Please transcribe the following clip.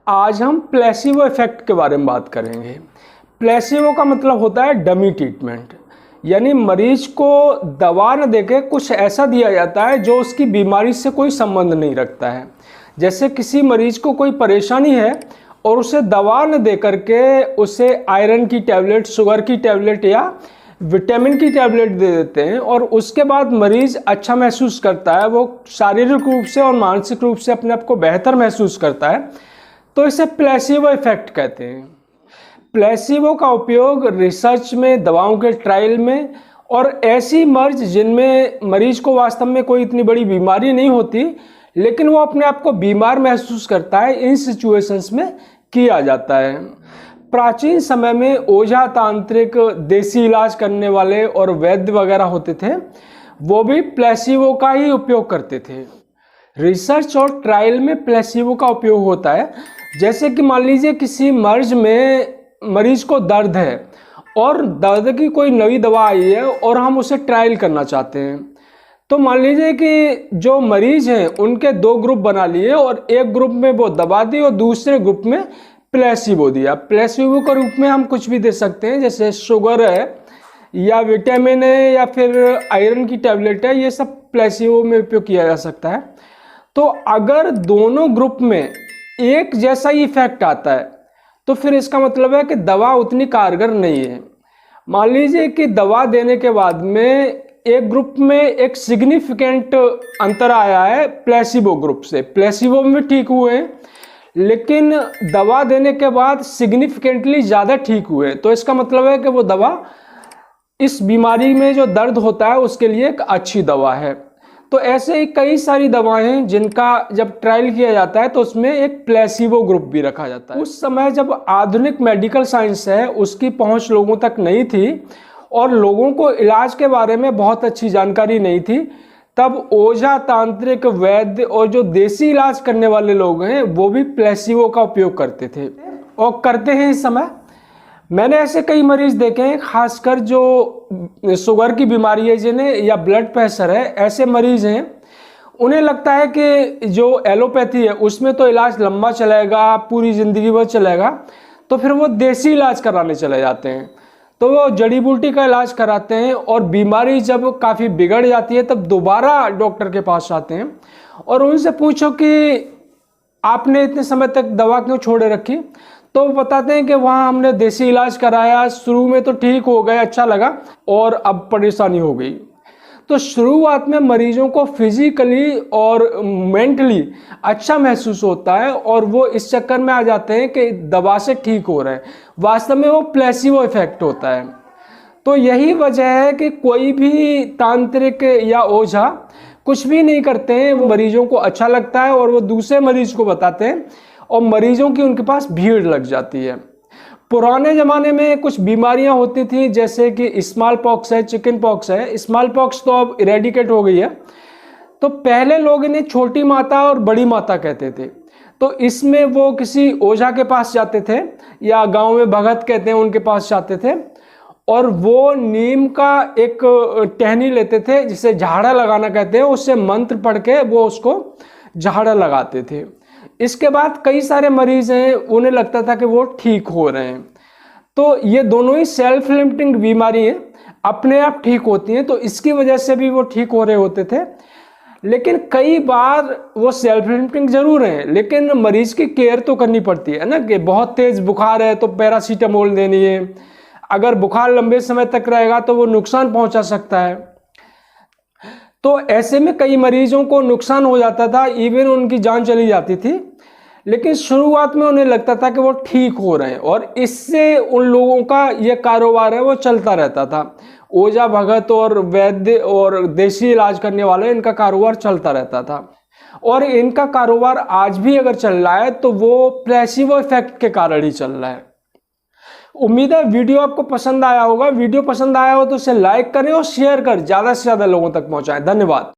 आज हम placebo effect के बारे में बात करेंगे। प्लेसिबो का मतलब होता है डमी ट्रीटमेंट, यानी मरीज को दवा न देके कुछ ऐसा दिया जाता है जो उसकी बीमारी से कोई संबंध नहीं रखता है। जैसे किसी मरीज को कोई परेशानी है और उसे दवा न दे करके उसे आयरन की टैबलेट, शुगर की टैबलेट या विटामिन की टैबलेट दे देते हैं और उसके बाद मरीज अच्छा महसूस करता है, वो शारीरिक रूप से और मानसिक रूप से अपने आप को बेहतर महसूस करता है, तो इसे प्लेसिबो इफेक्ट कहते हैं। प्लेसिबो का उपयोग रिसर्च में, दवाओं के ट्रायल में और ऐसी मर्ज जिनमें मरीज को वास्तव में कोई इतनी बड़ी बीमारी नहीं होती लेकिन वो अपने आप को बीमार महसूस करता है, इन सिचुएशंस में किया जाता है। प्राचीन समय में ओझा, तांत्रिक, देसी इलाज करने वाले और वैद्य वगैरह होते थे, वो भी प्लेसिबो का ही उपयोग करते थे। रिसर्च और ट्रायल में प्लेसिबो का उपयोग होता है। जैसे कि मान लीजिए किसी मर्ज में मरीज को दर्द है और दर्द की कोई नई दवा आई है और हम उसे ट्रायल करना चाहते हैं, तो मान लीजिए कि जो मरीज हैं उनके दो ग्रुप बना लिए और एक ग्रुप में वो दवा दी और दूसरे ग्रुप में प्लेसिबो दिया। प्लेसिबो के रूप में हम कुछ भी दे सकते हैं, जैसे शुगर है या विटामिन है या फिर आयरन की टैबलेट है, ये सब प्लेसिबो में उपयोग किया जा सकता है। तो अगर दोनों ग्रुप में एक जैसा ही इफेक्ट आता है तो फिर इसका मतलब है कि दवा उतनी कारगर नहीं है। मान लीजिए कि दवा देने के बाद में एक ग्रुप में एक सिग्निफिकेंट अंतर आया है प्लेसिबो ग्रुप से, प्लेसिबो में ठीक हुए हैं लेकिन दवा देने के बाद सिग्निफिकेंटली ज़्यादा ठीक हुए, तो इसका मतलब है कि वो दवा इस बीमारी में जो दर्द होता है उसके लिए एक अच्छी दवा है। तो ऐसे ही कई सारी दवाएं हैं जिनका जब ट्रायल किया जाता है तो उसमें एक प्लेसिबो ग्रुप भी रखा जाता है। उस समय जब आधुनिक मेडिकल साइंस है उसकी पहुंच लोगों तक नहीं थी और लोगों को इलाज के बारे में बहुत अच्छी जानकारी नहीं थी, तब ओझा, तांत्रिक, वैद्य और जो देसी इलाज करने वाले लोग हैं वो भी प्लेसिबो का उपयोग करते थे और करते हैं इस समय। मैंने ऐसे कई मरीज देखे हैं, खासकर जो शुगर की बीमारी है जिन्हें, या ब्लड प्रेशर है, ऐसे मरीज हैं उन्हें लगता है कि जो एलोपैथी है उसमें तो इलाज लंबा चलेगा, पूरी ज़िंदगी भर चलेगा, तो फिर वो देसी इलाज कराने चले जाते हैं। तो वो जड़ी बूटी का इलाज कराते हैं और बीमारी जब काफ़ी बिगड़ जाती है तब दोबारा डॉक्टर के पास आते हैं और उनसे पूछो कि आपने इतने समय तक दवा क्यों छोड़े रखी, तो बताते हैं कि वहाँ हमने देसी इलाज कराया, शुरू में तो ठीक हो गए, अच्छा लगा, और अब परेशानी हो गई। तो शुरुआत में मरीजों को फिजिकली और मेंटली अच्छा महसूस होता है और वो इस चक्कर में आ जाते हैं कि दवा से ठीक हो रहे हैं, वास्तव में वो प्लेसिबो इफेक्ट होता है। तो यही वजह है कि कोई भी तांत्रिक या ओझा कुछ भी नहीं करते हैं, वो मरीजों को अच्छा लगता है और वो दूसरे मरीज को बताते हैं और मरीजों की उनके पास भीड़ लग जाती है। पुराने ज़माने में कुछ बीमारियां होती थी, जैसे कि स्मॉल पॉक्स है, चिकन पॉक्स है। स्मॉल पॉक्स तो अब इरेडिकेट हो गई है। तो पहले लोग इन्हें छोटी माता और बड़ी माता कहते थे। तो इसमें वो किसी ओझा के पास जाते थे या गांव में भगत कहते हैं उनके पास जाते थे और वो नीम का एक टहनी लेते थे जिसे झाड़ा लगाना कहते हैं, उससे मंत्र पढ़ के वो उसको झाड़ा लगाते थे। इसके बाद कई सारे मरीज हैं उन्हें लगता था कि वो ठीक हो रहे हैं। तो ये दोनों ही सेल्फ लिमिटिंग बीमारी हैं, अपने आप ठीक होती हैं, तो इसकी वजह से भी वो ठीक हो रहे होते थे। लेकिन कई बार वो सेल्फ लिमिटिंग जरूर हैं लेकिन मरीज की केयर तो करनी पड़ती है ना, कि बहुत तेज बुखार है तो पैरासीटामोल देनी है, अगर बुखार लंबे समय तक रहेगा तो वो नुकसान पहुंचा सकता है। तो ऐसे में कई मरीजों को नुकसान हो जाता था, इवन उनकी जान चली जाती थी, लेकिन शुरुआत में उन्हें लगता था कि वो ठीक हो रहे हैं और इससे उन लोगों का ये कारोबार है वो चलता रहता था। ओझा, भगत और वैद्य और देसी इलाज करने वाले, इनका कारोबार चलता रहता था और इनका कारोबार आज भी अगर चल रहा है तो वो प्लेसिबो इफेक्ट के कारण ही चल रहा है। उम्मीद है वीडियो आपको पसंद आया होगा। वीडियो पसंद आया हो तो इसे लाइक करें और शेयर कर ज़्यादा से ज़्यादा लोगों तक पहुंचाएं। धन्यवाद।